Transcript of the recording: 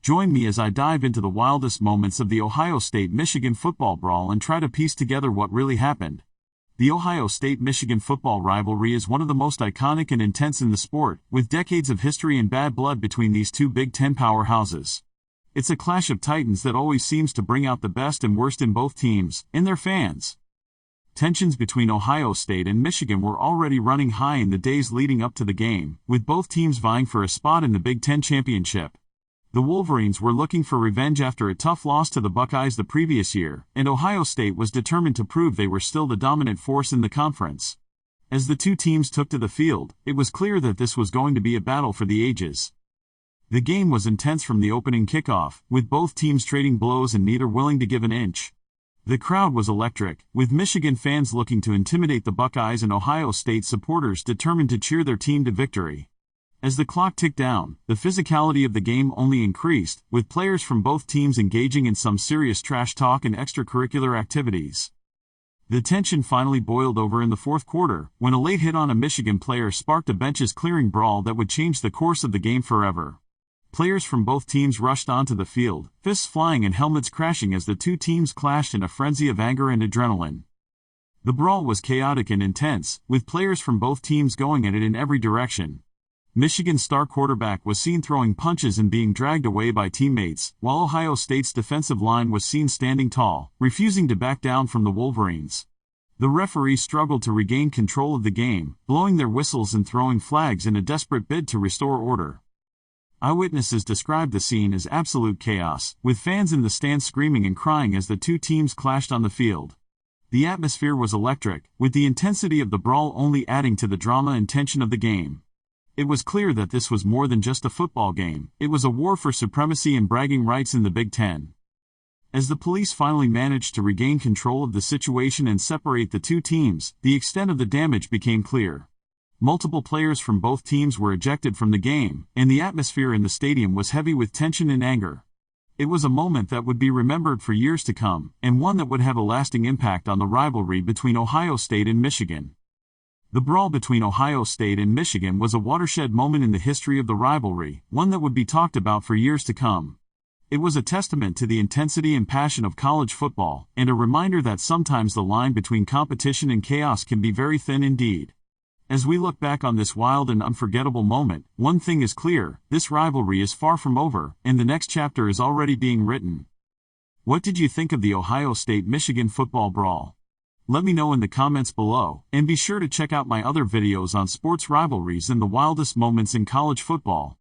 Join me as I dive into the wildest moments of the Ohio State-Michigan football brawl and try to piece together what really happened. The Ohio State-Michigan football rivalry is one of the most iconic and intense in the sport, with decades of history and bad blood between these two Big Ten powerhouses. It's a clash of titans that always seems to bring out the best and worst in both teams, and their fans. Tensions between Ohio State and Michigan were already running high in the days leading up to the game, with both teams vying for a spot in the Big Ten championship. The Wolverines were looking for revenge after a tough loss to the Buckeyes the previous year, and Ohio State was determined to prove they were still the dominant force in the conference. As the two teams took to the field, it was clear that this was going to be a battle for the ages. The game was intense from the opening kickoff, with both teams trading blows and neither willing to give an inch. The crowd was electric, with Michigan fans looking to intimidate the Buckeyes and Ohio State supporters determined to cheer their team to victory. As the clock ticked down, the physicality of the game only increased, with players from both teams engaging in some serious trash talk and extracurricular activities. The tension finally boiled over in the fourth quarter, when a late hit on a Michigan player sparked a benches-clearing brawl that would change the course of the game forever. Players from both teams rushed onto the field, fists flying and helmets crashing as the two teams clashed in a frenzy of anger and adrenaline. The brawl was chaotic and intense, with players from both teams going at it in every direction. Michigan's star quarterback was seen throwing punches and being dragged away by teammates, while Ohio State's defensive line was seen standing tall, refusing to back down from the Wolverines. The referees struggled to regain control of the game, blowing their whistles and throwing flags in a desperate bid to restore order. Eyewitnesses described the scene as absolute chaos, with fans in the stands screaming and crying as the two teams clashed on the field. The atmosphere was electric, with the intensity of the brawl only adding to the drama and tension of the game. It was clear that this was more than just a football game, it was a war for supremacy and bragging rights in the Big Ten. As the police finally managed to regain control of the situation and separate the two teams, the extent of the damage became clear. Multiple players from both teams were ejected from the game, and the atmosphere in the stadium was heavy with tension and anger. It was a moment that would be remembered for years to come, and one that would have a lasting impact on the rivalry between Ohio State and Michigan. The brawl between Ohio State and Michigan was a watershed moment in the history of the rivalry, one that would be talked about for years to come. It was a testament to the intensity and passion of college football, and a reminder that sometimes the line between competition and chaos can be very thin indeed. As we look back on this wild and unforgettable moment, one thing is clear: this rivalry is far from over, and the next chapter is already being written. What did you think of the Ohio State-Michigan football brawl? Let me know in the comments below, and be sure to check out my other videos on sports rivalries and the wildest moments in college football.